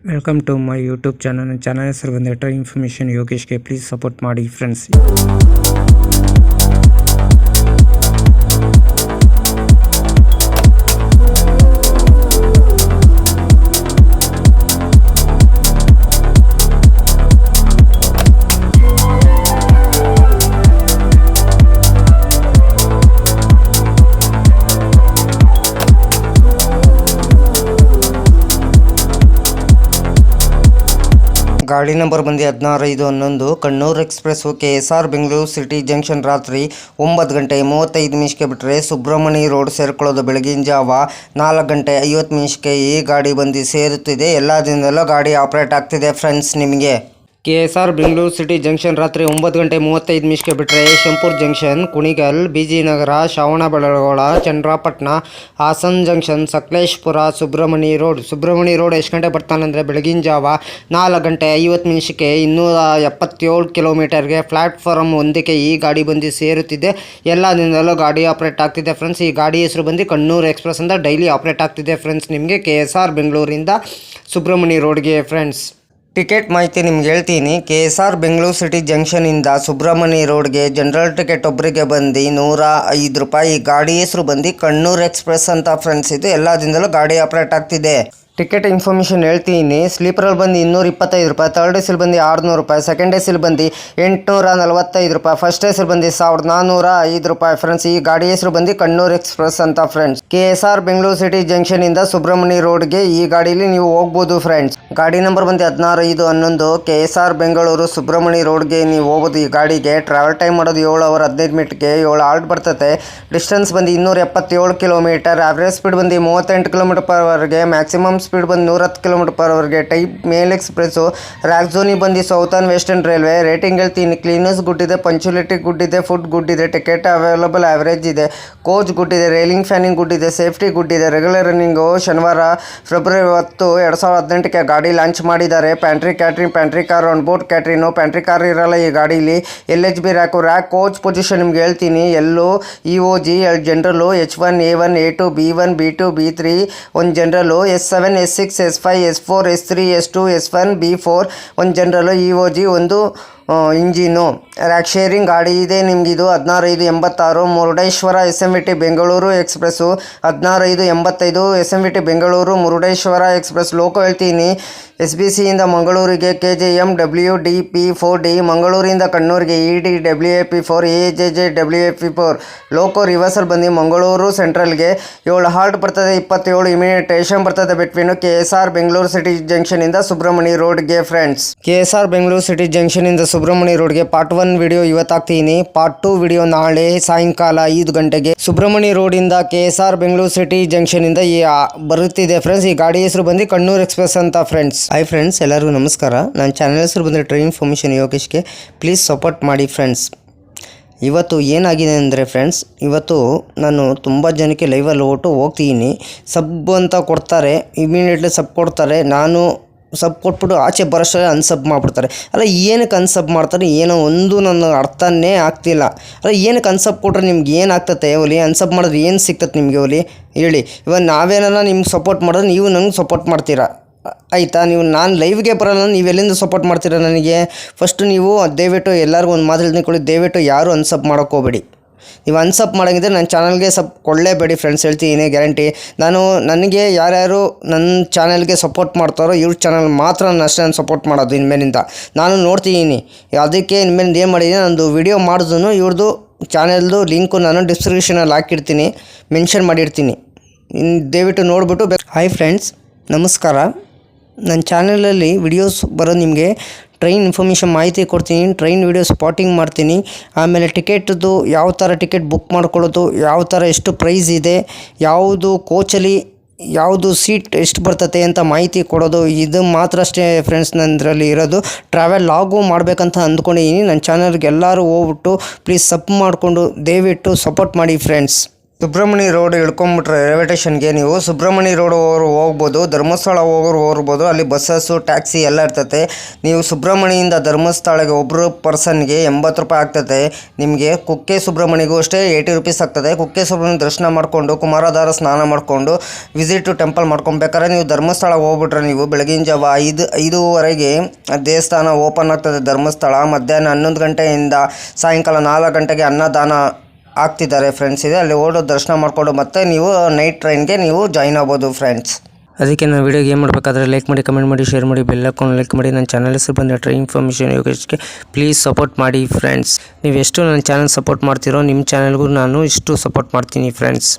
Welcome to my YouTube channel. ನನ್ನ channel ಹೆಸರು ಬಂದುಬಿಟ್ಟು ಇನ್ಫಾರ್ಮೇಷನ್ ಯೋಗೇಶ್ಗೆ. ಪ್ಲೀಸ್ ಸಪೋರ್ಟ್ ಮಾಡಿ ಫ್ರೆಂಡ್ಸ್. ಗಾಡಿ ನಂಬರ್ ಬಂದು 16/5/11 Kannur express KSR Bengaluru city junction ರಾತ್ರಿ 9:35 ಬಿಟ್ಟರೆ ಸುಬ್ರಹ್ಮಣ್ಯ ರೋಡ್ ಸೇರ್ಕೊಳ್ಳೋದು ಬೆಳಗಿನ ಜಾವ 4:50 ಈ ಗಾಡಿ ಬಂದು ಸೇರುತ್ತಿದೆ. ಎಲ್ಲ ದಿನದಲ್ಲೂ ಗಾಡಿ ಆಪ್ರೇಟ್ ಆಗ್ತಿದೆ ಫ್ರೆಂಡ್ಸ್. ನಿಮಗೆ KSR ಬೆಂಗಳೂರು ಸಿಟಿ ಜಂಕ್ಷನ್ ರಾತ್ರಿ 9:35 ಬಿಟ್ಟರೆ ಶಂಪೂರ್ junction, Kunigal, BG Nagara, Shravanabelagola, Channarayapatna, Hassan junction, Sakleshpura, Subrahmanya road ಎಷ್ಟು ಗಂಟೆ ಬರ್ತಾನಂದರೆ ಬೆಳಗಿನ ಜಾವ 4:50 277 ಕಿಲೋಮೀಟರ್ಗೆ ಪ್ಲಾಟ್ಫಾರ್ಮ್ 1ಕ್ಕೆ ಈ ಗಾಡಿ ಬಂದು ಸೇರುತ್ತಿದೆ. ಎಲ್ಲ ದಿನದಲ್ಲೂ ಗಾಡಿ ಆಪ್ರೇಟ್ ಆಗ್ತಿದೆ ಫ್ರೆಂಡ್ಸ್. ಈ ಗಾಡಿ ಹೆಸರು ಬಂದು ಕಣ್ಣೂರು ಎಕ್ಸ್ಪ್ರೆಸ್ ಅಂತ ಡೈಲಿ ಆಪ್ರೇಟ್ ಆಗ್ತಿದೆ ಫ್ರೆಂಡ್ಸ್. ನಿಮಗೆ KSR ಬೆಂಗಳೂರಿಂದ ಸುಬ್ರಹ್ಮಣ್ಯ ರೋಡ್ಗೆ ಫ್ರೆಂಡ್ಸ್. ಟಿಕೆಟ್ ಮಾಹಿತಿ ನಿಮ್ಗೆ ಹೇಳ್ತೀನಿ. KSR ಬೆಂಗಳೂರು ಸಿಟಿ ಜಂಕ್ಷನಿಂದ ಸುಬ್ರಹ್ಮಣ್ಯ ರೋಡ್ಗೆ ಜನರಲ್ ಟಿಕೆಟ್ ಒಬ್ಬರಿಗೆ ಬಂದು ₹105. ಗಾಡಿ ಹೆಸರು ಬಂದು ಕಣ್ಣೂರು ಎಕ್ಸ್ಪ್ರೆಸ್ ಅಂತ ಫ್ರೆಂಡ್ಸ್. ಇದು ಎಲ್ಲ ದಿನದಲ್ಲೂ ಗಾಡಿ ಆಪ್ರೇಟ್ ಆಗ್ತಿದೆ. ಟಿಕೆಟ್ ಇನ್ಫಾರ್ಮೇಷನ್ ಹೇಳ್ತೀನಿ. ಸ್ಲೀಪರಲ್ಲಿ ಬಂದು ₹225, ಥರ್ಡ್ ಎಸಿಲ್ ಬಂದು ₹600, ಸೆಕೆಂಡ್ ಎಸಿಲ್ ಬಂದು ₹845, ಫಸ್ಟ್ ಎಸಿಲ್ ಬಂದು ₹1405 ಫ್ರೆಂಡ್ಸ್. ಈ ಗಾಡಿ ಹೆಸರು ಬಂದು ಕಣ್ಣೂರು ಎಕ್ಸ್ಪ್ರೆಸ್ ಅಂತ ಫ್ರೆಂಡ್ಸ್. KSR ಬೆಂಗಳೂರು ಸಿಟಿ ಜಂಕ್ಷನಿಂದ ಸುಬ್ರಹ್ಮಣ್ಯ ರೋಡ್ಗೆ ಈ ಗಾಡೀಲಿ ನೀವು ಹೋಗ್ಬೋದು ಫ್ರೆಂಡ್ಸ್. ಗಾಡಿ ನಂಬರ್ ಬಂದು 16/5/11 KSR ಬೆಂಗಳೂರು ಸುಬ್ರಹ್ಮಣ್ಯ ರೋಡ್ಗೆ ನೀವು ಹೋಗ್ಬೋದು. ಈ ಗಾಡಿಗೆ ಟ್ರಾವೆಲ್ ಟೈಮ್ ಮಾಡೋದು 7 ಅವರ್ 15 ಮಿನಿಟ್ಗೆ 7 ಹಾಲ್ಟ್ ಬರ್ತದೆ. ಡಿಸ್ಟೆನ್ಸ್ ಬಂದು 277 ಕಿಲೋಮೀಟರ್. ಆವ್ರೇಜ್ ಸ್ಪೀಡ್ ಬಂದು 38 km/hಗೆ, ಮ್ಯಾಕ್ಸಿಮಮ್ ಸ್ಪೀಡ್ ಬಂದು 110 km/hಗೆ. Type mail express. ರ್ಯಾಕ್ ಝೋನಿಗೆ ಬಂದು ಸೌತರ್ನ್ ವೆಸ್ಟರ್ನ್ ರೈಲ್ವೆ. ರೇಟಿಂಗ್ ಹೇಳ್ತೀನಿ. ಕ್ಲೀನೆಸ್ ಗುಡ್ ಇದೆ, ಪಂಚುಲಿಟಿ ಗುಡ್ ಇದೆ, ಫುಡ್ ಗುಡ್ ಇದೆ, ಟಿಕೆಟ್ ಅವೈಲಬಲ್ ಆವ್ರೇಜ್ ಇದೆ, ಕೋಚ್ ಗುಡ್ ಇದೆ, ರೈಲಿಂಗ್ ಫ್ಯಾನಿಂಗ್ ಗುಡ್ ಇದೆ, ಸೇಫ್ಟಿ ಗುಡ್ ಇದೆ. Regular running. ಶನಿವಾರ ಫೆಬ್ರವರಿ 10, 2018ಕ್ಕೆ ಗಾಡಿ ಲಾಂಚ್ ಮಾಡಿದ್ದಾರೆ. Pantry car, on board catering. Pantry car ಇರಲ್ಲ ಈ ಗಾಡೀಲಿ. LHB ರ್ಯಾಕ್ ಕೋಚ್ ಪೊಸಿಷನ್ ನಿಮ್ಗೆ ಹೇಳ್ತೀನಿ. ಎಲ್ಲೋ EOG ಜನರಲು, H1, A1, A2, B1, B2, B3, ಒಂದು ಜನರಲು, S7, S6, S5, S4, S3, S2, S1, B4, ಒಂದು ಜನರಲು, EOG, ಒಂದು ಇಂಜಿನು. ರ್ಯಾಕ್ ಶೇರಿಂಗ್ ಗಾಡಿ ಇದೆ ನಿಮಗಿದು. 16/5/86 Murudeshwar SMVT Bengaluru express. 16/5/85 SMVT Bengaluru Murudeshwar express. Loco ಹೇಳ್ತೀನಿ. SBCಯಿಂದ ಮಂಗಳೂರಿಗೆ KJM WDP4D, ಮಂಗಳೂರಿಂದ ಕಣ್ಣೂರಿಗೆ ED WAP4, AJJ WAP4. Loco reversal ಬಂದು ಮಂಗಳೂರು ಸೆಂಟ್ರಲ್ಗೆ 7 ಹಾಲ್ಟ್ ಬರ್ತದೆ, 27 ಇಮಿಡಿಯೇಟ್ ಸ್ಟೇಷನ್ ಬರ್ತದೆ ಬಿಟ್ವೀನು KSR ಬೆಂಗಳೂರು ಸಿಟಿ ಜಂಕ್ಷನಿಂದ ಸುಬ್ರಹ್ಮಣ್ಯ ರೋಡ್ಗೆ ಫ್ರೆಂಡ್ಸ್. KSR ಬೆಂಗಳೂರು ಸಿಟಿ ಜಂಕ್ಷನಿಂದ ಸುಬ್ರಹ್ಮಣ್ಯ ರೋಡ್ಗೆ ಪಾರ್ಟ್ 1 ವಿಡಿಯೋ ಇವತ್ತಾಗ್ತೀನಿ. ಪಾರ್ಟ್ 2 ವಿಡಿಯೋ ನಾಳೆ ಸಾಯಂಕಾಲ 5 ಗಂಟೆಗೆ ಸುಬ್ರಹ್ಮಣ್ಯ ರೋಡಿಂದ KSR ಬೆಂಗಳೂರು ಸಿಟಿ ಜಂಕ್ಷನಿಂದ ಬರುತ್ತಿದೆ ಫ್ರೆಂಡ್ಸ್. ಈ ಗಾಡಿ ಹೆಸರು ಬಂದು ಕಣ್ಣೂರು ಎಕ್ಸ್ಪ್ರೆಸ್ ಅಂತ ಫ್ರೆಂಡ್ಸ್. ಹಾಯ್ ಫ್ರೆಂಡ್ಸ್, ಎಲ್ಲರಿಗೂ ನಮಸ್ಕಾರ. ನನ್ನ ಚಾನಲ್ ಹೆಸರು ಬಂದರೆ ಟ್ರೈನ್ ಇನ್ಫಾರ್ಮೇಷನ್ ಯೋಗೇಶ್ಗೆ. ಪ್ಲೀಸ್ ಸಪೋರ್ಟ್ ಮಾಡಿ ಫ್ರೆಂಡ್ಸ್. ಇವತ್ತು ಏನಾಗಿದೆ ಅಂದರೆ ಫ್ರೆಂಡ್ಸ್, ಇವತ್ತು ನಾನು ತುಂಬ ಜನಕ್ಕೆ ಲೈವಲ್ಲಿ ಹೋಗ್ತೀನಿ. ಸಬ್ ಅಂತ ಕೊಡ್ತಾರೆ, ಇಮಿಡಿಯೇಟ್ಲಿ ಸಬ್ ಕೊಡ್ತಾರೆ. ನಾನು ಸಬ್ ಕೊಟ್ಬಿಟ್ಟು ಆಚೆ ಬರೋಷ್ಟೇ ಅನ್ಸಬ್ ಮಾಡಿಬಿಡ್ತಾರೆ. ಅಲ್ಲ ಏನಕ್ಕೆ ಅನ್ಸಬ್ ಮಾಡ್ತಾರೆ ಏನೋ ಒಂದು ನನ್ನ ಅರ್ಥನೇ ಆಗ್ತಿಲ್ಲ. ಅಲ್ಲ ಏನಕ್ಕೆ ಅನ್ಸಬ್ ಕೊಟ್ರೆ ನಿಮ್ಗೆ ಏನಾಗ್ತತೆ ಒಲಿ? ಅನ್ಸಬ್ ಮಾಡಿದ್ರೆ ಏನು ಸಿಗ್ತದೆ ನಿಮಗೆ ಒಲಿ ಹೇಳಿ? ಇವಾಗ ನಾವೇನ ನಿಮ್ಗೆ ಸಪೋರ್ಟ್ ಮಾಡಿದ್ರೆ ನೀವು ನಂಗೆ ಸಪೋರ್ಟ್ ಮಾಡ್ತೀರಾ ಆಯಿತಾ? ನೀವು ನಾನು ಲೈವ್ಗೆ ಬರೋಲ್ಲ, ನೀವು ಎಲ್ಲಿಂದ ಸಪೋರ್ಟ್ ಮಾಡ್ತೀರಾ ನನಗೆ? ಫಸ್ಟು ನೀವು ದಯವಿಟ್ಟು ಎಲ್ಲರಿಗೂ ಒಂದು ಮಾತು ಹೇಳ್ತೀನಿ, ದಯವಿಟ್ಟು ಯಾರು ಅನ್ಸಬ್ ಮಾಡೋಕ್ಕೆ ಹೋಗಬೇಡಿ. ನೀವು ಅನ್ಸಬ್ ಮಾಡೋಂಗಿದ್ರೆ ನನ್ನ ಚಾನಲ್ಗೆ ಸಬ್ ಕೊಡಲೇಬೇಡಿ ಫ್ರೆಂಡ್ಸ್, ಹೇಳ್ತೀನಿ ಗ್ಯಾರಂಟಿ. ನನಗೆ ಯಾರ್ಯಾರು ನನ್ನ ಚಾನಲ್ಗೆ ಸಪೋರ್ಟ್ ಮಾಡ್ತಾರೋ ಇವ್ರ ಚಾನಲ್ ಮಾತ್ರ ನಾನು ಅಷ್ಟೇ ಸಪೋರ್ಟ್ ಮಾಡೋದು ಇನ್ಮೇಲಿಂದ. ನಾನು ನೋಡ್ತೀನಿ. ಅದಕ್ಕೆ ಇನ್ಮೇಲಿಂದ ಏನು ಮಾಡಿದ್ದೀನಿ, ನಂದು ವಿಡಿಯೋ ಮಾಡಿದ್ರು ಇವ್ರದ್ದು ಚಾನಲ್ದು ಲಿಂಕು ನಾನು ಡಿಸ್ಕ್ರಿಪ್ಷನಲ್ಲಿ ಹಾಕಿರ್ತೀನಿ, ಮೆನ್ಷನ್ ಮಾಡಿರ್ತೀನಿ. ದಯವಿಟ್ಟು ನೋಡಿಬಿಟ್ಟು ಹಾಯ್ ಫ್ರೆಂಡ್ಸ್, ನಮಸ್ಕಾರ. ನನ್ನ ಚಾನಲಲ್ಲಿ ವಿಡಿಯೋಸ್ ಬರೋದು ನಿಮಗೆ ಟ್ರೈನ್ ಇನ್ಫಾರ್ಮೇಷನ್ ಮಾಹಿತಿ ಕೊಡ್ತೀನಿ, ಟ್ರೈನ್ ವಿಡಿಯೋ ಸ್ಪಾಟಿಂಗ್ ಮಾಡ್ತೀನಿ, ಆಮೇಲೆ ಟಿಕೆಟ್ದು ಯಾವ ಥರ ಟಿಕೆಟ್ ಬುಕ್ ಮಾಡ್ಕೊಳ್ಳೋದು, ಯಾವ ಥರ ಎಷ್ಟು ಪ್ರೈಸ್ ಇದೆ, ಯಾವುದು ಕೋಚಲ್ಲಿ ಯಾವುದು ಸೀಟ್ ಎಷ್ಟು ಬರ್ತತೆ ಅಂತ ಮಾಹಿತಿ ಕೊಡೋದು. ಇದು ಮಾತ್ರ ಅಷ್ಟೇ ಫ್ರೆಂಡ್ಸ್ ನನ್ನದ್ರಲ್ಲಿ ಇರೋದು. ಟ್ರಾವೆಲ್ ಲಾಗು ಮಾಡಬೇಕಂತ ಅಂದ್ಕೊಂಡಿದ್ದೀನಿ. ನನ್ನ ಚಾನಲ್ಗೆ ಎಲ್ಲರೂ ಹೋಗ್ಬಿಟ್ಟು ಪ್ಲೀಸ್ ಸಬ್ ಮಾಡಿಕೊಂಡು ದಯವಿಟ್ಟು ಸಪೋರ್ಟ್ ಮಾಡಿ ಫ್ರೆಂಡ್ಸ್. ಸುಬ್ರಹ್ಮಣ್ಯ ರೋಡ್ ಇಳ್ಕೊಂಬಿಟ್ರೆ ರೈಲ್ವೆ ಸ್ಟೇಷನ್ಗೆ ನೀವು ಸುಬ್ರಹ್ಮಣ್ಯ ರೋಡ್ ಹೋಗ್ಬೋದು, ಧರ್ಮಸ್ಥಳ ಹೋಗ್ಬೋದು. ಅಲ್ಲಿ ಬಸ್ಸಸ್ಸು ಟ್ಯಾಕ್ಸಿ ಎಲ್ಲ ಇರ್ತದೆ. ನೀವು ಸುಬ್ರಹ್ಮಣ್ಯದಿಂದ ಧರ್ಮಸ್ಥಳಕ್ಕೆ ಒಬ್ಬರು ಪರ್ಸನ್ಗೆ 80 ರೂಪಾಯಿ ಆಗ್ತದೆ. ನಿಮಗೆ ಕುಕ್ಕೆ ಸುಬ್ರಹ್ಮಣ್ಯಗೂ ಅಷ್ಟೇ 80 ರೂಪೀಸ್ ಆಗ್ತದೆ. ಕುಕ್ಕೆ ಸುಬ್ರಹ್ಮಣ್ಯ ದರ್ಶನ ಮಾಡಿಕೊಂಡು ಕುಮಾರಧಾರ ಸ್ನಾನ ಮಾಡಿಕೊಂಡು ವಿಸಿಟ್ ಟೆಂಪಲ್ ಮಾಡ್ಕೊಬೇಕಾದ್ರೆ ನೀವು ಧರ್ಮಸ್ಥಳ ಹೋಗ್ಬಿಟ್ರೆ ನೀವು ಬೆಳಗಿನ ಜಾವ 5:05ಗೆ ದೇವಸ್ಥಾನ ಓಪನ್ ಆಗ್ತದೆ. ಧರ್ಮಸ್ಥಳ ಮಧ್ಯಾಹ್ನ 11 ಗಂಟೆಯಿಂದ ಸಾಯಂಕಾಲ 4 ಗಂಟೆಗೆ ಅನ್ನದಾನ ಆಗ್ತಿದ್ದಾರೆ ಫ್ರೆಂಡ್ಸ್. ಇದೆ ಅಲ್ಲಿ ಓಡೋ ದರ್ಶನ ಮಾಡಿಕೊಂಡು ಮತ್ತೆ ನೀವು ನೈಟ್ ಟ್ರೈನ್ಗೆ ನೀವು ಜಾಯ್ನ್ ಆಗ್ಬೋದು ಫ್ರೆಂಡ್ಸ್. ಅದಕ್ಕೆ ನಾನು ವಿಡಿಯೋಗೆ ಏನು ಮಾಡಬೇಕಾದ್ರೆ ಲೈಕ್ ಮಾಡಿ, ಕಮೆಂಟ್ ಮಾಡಿ, ಶೇರ್ ಮಾಡಿ, ಬೆಲ್ ಹಾಕೊಂಡು ಲೈಕ್ ಮಾಡಿ. ನನ್ನ ಚಾನಲ್ ಹೆಸರು ಬಂದರೆ ಟ್ರೈ ಇನ್ಫಾರ್ಮೇಷನ್ ಯೋಗೇಶ್ಗೆ ಪ್ಲೀಸ್ ಸಪೋರ್ಟ್ ಮಾಡಿ ಫ್ರೆಂಡ್ಸ್. ನೀವು ಎಷ್ಟು ನನ್ನ ಚಾನಲ್ ಸಪೋರ್ಟ್ ಮಾಡ್ತೀರೋ ನಿಮ್ಮ ಚಾನಲ್ಗೂ ನಾನು ಇಷ್ಟು ಸಪೋರ್ಟ್ ಮಾಡ್ತೀನಿ ಫ್ರೆಂಡ್ಸ್.